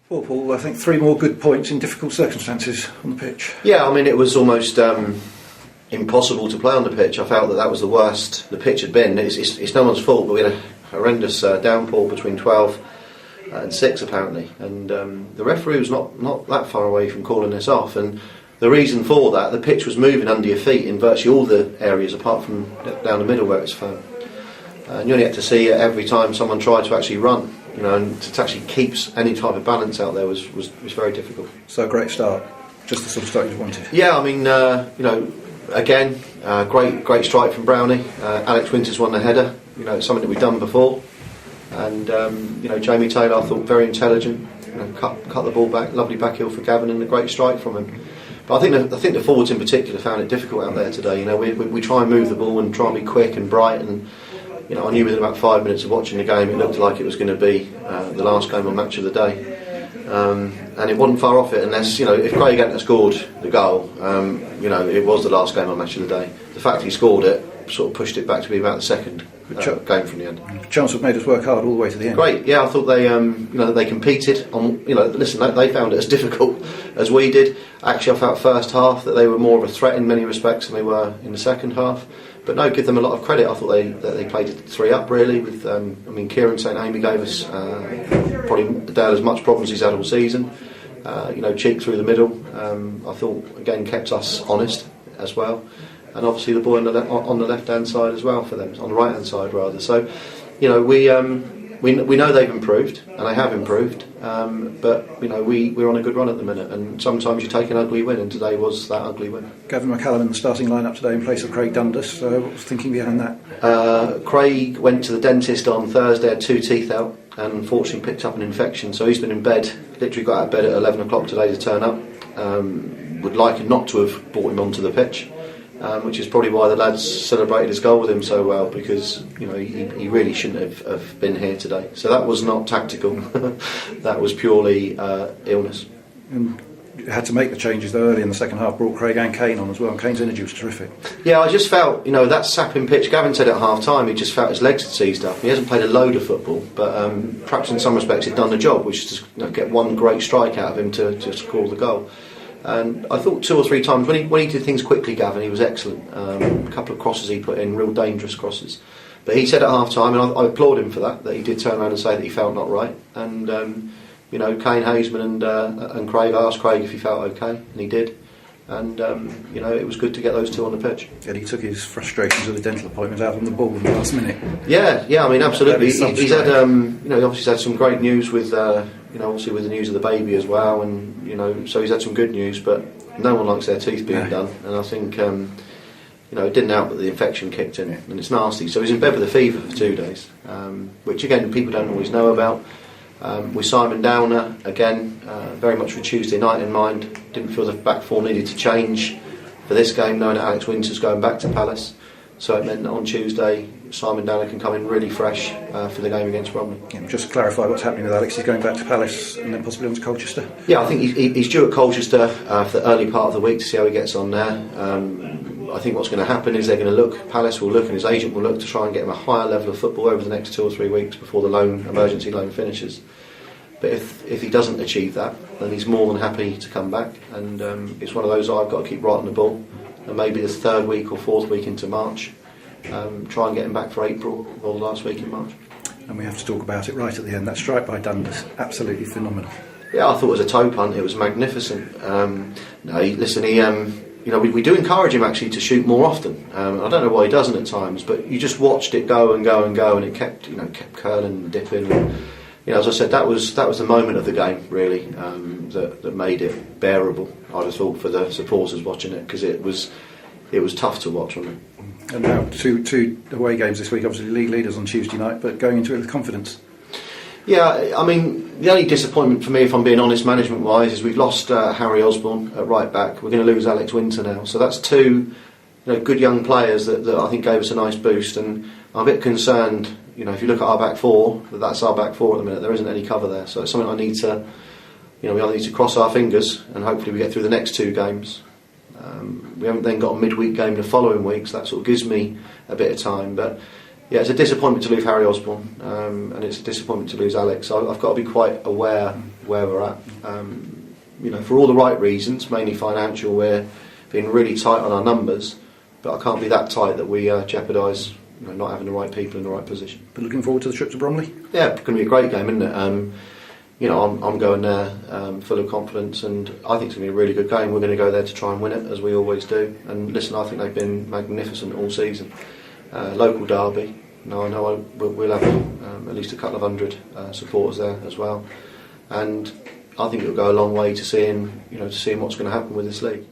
Well, Paul, I think 3 more good points in difficult circumstances on the pitch. Yeah, I mean, it was almost impossible to play on the pitch. I felt that was the worst the pitch had been. It's no one's fault, but we had a horrendous downpour between 12 and 6 apparently, and the referee was not that far away from calling this off. And the reason for that, the pitch was moving under your feet in virtually all the areas apart from down the middle where it's firm. And you only had to see it every time someone tried to actually run. And to actually keep any type of balance out there was very difficult. So a great start, just the sort of start you wanted. Yeah, I mean, again, great strike from Brownie. Alex Winters won the header. It's something that we've done before. And Jamie Taylor, I thought, very intelligent. Cut the ball back, lovely back heel for Gavin, and a great strike from him. But I think the forwards in particular found it difficult out there today. We try and move the ball and try and be quick and bright, and I knew within about 5 minutes of watching the game it looked like it was going to be the last game or match of the day. And it wasn't far off it, unless, if Craig hadn't scored the goal, it was the last game or match of the day. The fact he scored it sort of pushed it back to be about the second game from the end. Chelmsford made us work hard all the way to the end. Great, yeah, I thought they competed on, listen, they found it as difficult as we did. Actually, I felt first half that they were more of a threat in many respects than they were in the second half. But no, give them a lot of credit. I thought they played it 3 up really. With Kieran St Amy gave us probably Dale as much problems he's had all season. Cheek through the middle. I thought again kept us honest as well, and obviously the boy on the left hand side as well for them, on the right hand side rather. So, we know they've improved, and they have improved. But we're on a good run at the minute, and sometimes you take an ugly win, and today was that ugly win. Gavin McCallum in the starting lineup today in place of Craig Dundas. What was thinking behind that? Craig went to the dentist on Thursday, had 2 teeth out, and unfortunately picked up an infection. So he's been in bed. Literally got out of bed at 11 o'clock today to turn up. Would like him not to have brought him onto the pitch. Which is probably why the lads celebrated his goal with him so well, because he really shouldn't have been here today. So that was not tactical. That was purely illness. And you had to make the changes though early in the second half. Brought Craig and Kane on as well. And Kane's energy was terrific. Yeah, I just felt that sapping pitch. Gavin said at half time he just felt his legs had seized up. He hasn't played a load of football, but perhaps in some respects he'd done the job, which is to get one great strike out of him to score the goal. And I thought 2 or 3 times when he did things quickly, Gavin, he was excellent. A couple of crosses he put in, real dangerous crosses. But he said at half time, and I applaud him for that he did turn around and say that he felt not right. And Kane, Hazeman and Craig, I asked Craig if he felt okay, and he did. And it was good to get those 2 on the pitch. And he took his frustrations of the dental appointment out on the ball in the last minute. Yeah, I mean absolutely. He's had obviously he's had some great news with obviously with the news of the baby as well, and so he's had some good news. But no one likes their teeth being done, and I think it didn't help that the infection kicked in, and it's nasty. So he's in bed with a fever for 2 days, which again people don't always know about. With Simon Downer, again, very much for Tuesday night in mind. Didn't feel the back four needed to change for this game, knowing that Alex Winters going back to Palace. So it meant that on Tuesday, Simon Downer can come in really fresh for the game against Bromley. Yeah, just to clarify what's happening with Alex, he's going back to Palace and then possibly on to Colchester? Yeah, I think he's due at Colchester for the early part of the week to see how he gets on there. I think what's going to happen is they're going to look, Palace will look and his agent will look to try and get him a higher level of football over the next 2 or 3 weeks before the emergency loan finishes. But if he doesn't achieve that, then he's more than happy to come back, and it's one of those I've got to keep right on the ball, and maybe the 3rd week or 4th week into March, try and get him back for April or the last week in March. And we have to talk about it right at the end. That strike by Dundas, absolutely phenomenal. Yeah, I thought it was a toe punt. It was magnificent. We do encourage him actually to shoot more often. I don't know why he doesn't at times, but you just watched it go and go and go, and it kept curling and dipping. And, as I said, that was the moment of the game really that made it bearable. I'd have thought for the supporters watching it, because it was tough to watch, wasn't it? And now two away games this week. Obviously, league leaders on Tuesday night, but going into it with confidence. Yeah, I mean, the only disappointment for me, if I'm being honest, management-wise, is we've lost Harry Osborne at right back. We're going to lose Alex Winter now, so that's 2 good young players that I think gave us a nice boost. And I'm a bit concerned. If you look at our back four, that's our back four at the minute. There isn't any cover there, so it's something I need to, we either need to cross our fingers and hopefully we get through the next 2 games. We haven't then got a midweek game the following week, so that sort of gives me a bit of time. But Yeah, it's a disappointment to lose Harry Osborne, and it's a disappointment to lose Alex. So I've got to be quite aware where we're at. For all the right reasons, mainly financial, we're being really tight on our numbers, but I can't be that tight that we jeopardise not having the right people in the right position. But looking forward to the trip to Bromley? Yeah, it's going to be a great game, isn't it? I'm going there full of confidence, and I think it's going to be a really good game. We're going to go there to try and win it, as we always do. And listen, I think they've been magnificent all season. Local derby. I know we'll have at least a couple of hundred supporters there as well, and I think it'll go a long way to seeing what's going to happen with this league.